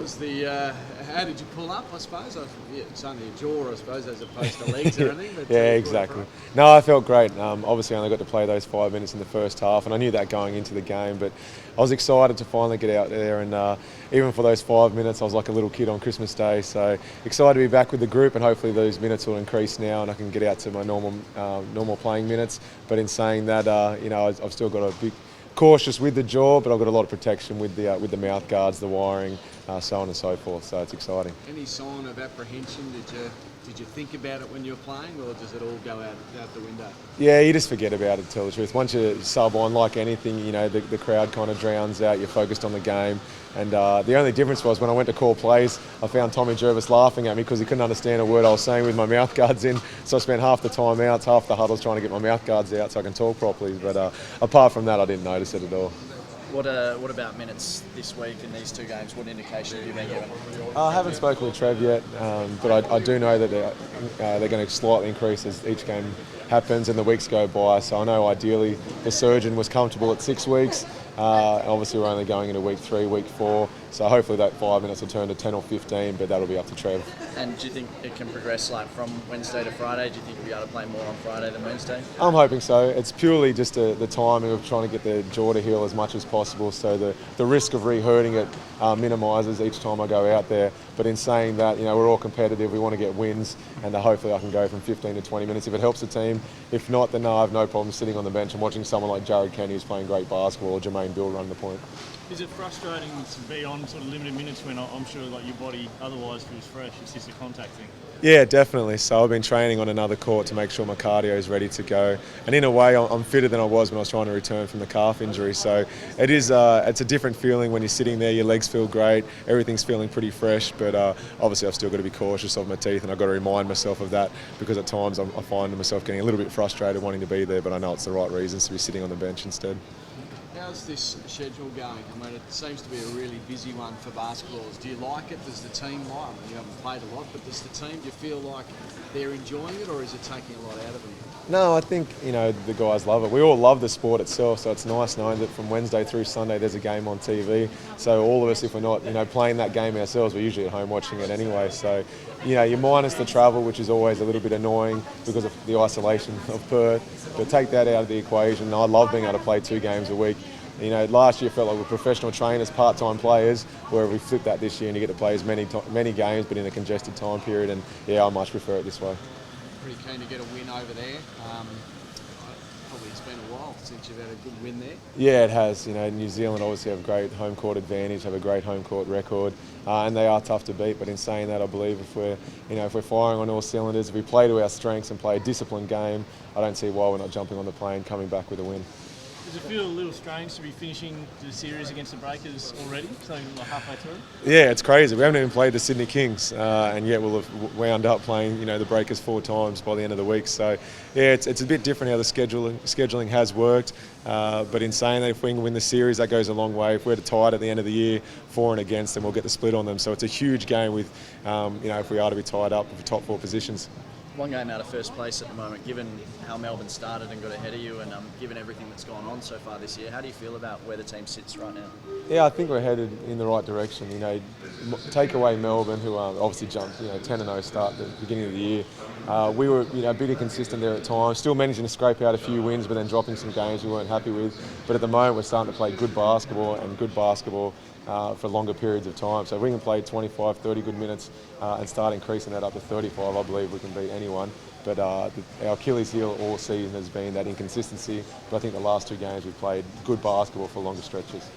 was the? How did you pull up? I suppose it's only a jaw, I suppose, as opposed to legs or anything. But, Yeah, exactly. No, I felt great. Obviously, I only got to play those 5 minutes in the first half, and I knew that going into the game. But I was excited to finally get out there, and even for those 5 minutes, I was like a little kid on Christmas Day. So excited to be back with the group, and hopefully those minutes will increase now, and I can get out to my normal playing minutes. But in saying that, I've still got a big cautious with the jaw, but I've got a lot of protection with the mouth guards, the wiring, so on and so forth. So it's exciting. Any sign of apprehension? Did you think about it when you were playing, or does it all go out the window? Yeah, you just forget about it, to tell the truth. Once you sub on, like anything, the crowd kind of drowns out. You're focused on the game. And the only difference was when I went to call plays, I found Tommy Jervis laughing at me because he couldn't understand a word I was saying with my mouth guards in. So I spent half the time outs, half the huddles trying to get my mouth guards out so I can talk properly. But apart from that, I didn't notice it at all. What about minutes this week in these two games? What indication have you been given? I haven't spoken with Trev yet, but I do know that they're going to slightly increase as each game happens and the weeks go by. So I know ideally the surgeon was comfortable at 6 weeks. Obviously, we're only going into week 3, week 4. So hopefully that 5 minutes will turn to 10 or 15, but that'll be up to Trev. And do you think it can progress like from Wednesday to Friday? Do you think you'll be able to play more on Friday than Wednesday? I'm hoping so. It's purely just the timing of trying to get the jaw to heal as much as possible, so the risk of re-hurting it minimises each time I go out there. But in saying that, we're all competitive. We want to get wins, and hopefully I can go from 15 to 20 minutes if it helps the team. If not, then no, I have no problem sitting on the bench and watching someone like Jared Kenny who's playing great basketball, or Jermaine Bill run the point. Is it frustrating to be on sort of limited minutes when I'm sure like your body otherwise feels fresh? It's just a contact thing. Yeah, definitely. So I've been training on another court to make sure my cardio is ready to go. And in a way, I'm fitter than I was when I was trying to return from the calf injury. So it's a different feeling when you're sitting there. Your legs feel great. Everything's feeling pretty fresh. But obviously, I've still got to be cautious of my teeth, and I've got to remind myself of that because at times I find myself getting a little bit frustrated wanting to be there, but I know it's the right reasons to be sitting on the bench instead. How's this schedule going? I mean, it seems to be a really busy one for basketballers. Do you like it? Does the team like it? You haven't played a lot, but does the team, do you feel like they're enjoying it, or is it taking a lot out of them? No, I think, the guys love it. We all love the sport itself, so it's nice knowing that from Wednesday through Sunday there's a game on TV. So all of us, if we're not, playing that game ourselves, we're usually at home watching it anyway. So, you minus the travel, which is always a little bit annoying because of the isolation of Perth. But take that out of the equation. I love being able to play 2 games a week. Last year felt like we're professional trainers, part-time players, where we flipped that this year and you get to play as many games, but in a congested time period. And yeah, I much prefer it this way. Pretty keen to get a win over there. Probably it's been a while since you've had a good win there. Yeah, it has. New Zealand obviously have a great home court advantage, have a great home court record, and they are tough to beat. But in saying that, I believe if we're firing on all cylinders, if we play to our strengths and play a disciplined game, I don't see why we're not jumping on the plane, coming back with a win. Does it feel a little strange to be finishing the series against the Breakers already, so like halfway through? Yeah, it's crazy. We haven't even played the Sydney Kings, and yet we'll have wound up playing, the Breakers 4 times by the end of the week. So, yeah, it's a bit different how the scheduling has worked. But in saying that, if we can win the series, that goes a long way. If we're tied at the end of the year, for and against, then we'll get the split on them. So it's a huge game with, if we are to be tied up with the top 4 positions. One game out of first place at the moment, given how Melbourne started and got ahead of you, and given everything that's gone on so far this year, how do you feel about where the team sits right now? Yeah, I think we're headed in the right direction. Take away Melbourne, who obviously jumped 10-0 start at the beginning of the year. We were a bit inconsistent there at times, still managing to scrape out a few wins, but then dropping some games we weren't happy with. But at the moment, we're starting to play good basketball for longer periods of time. So if we can play 25, 30 good minutes and start increasing that up to 35, I believe we can beat anyone. But our Achilles heel all season has been that inconsistency. But I think the last 2 games we've played good basketball for longer stretches.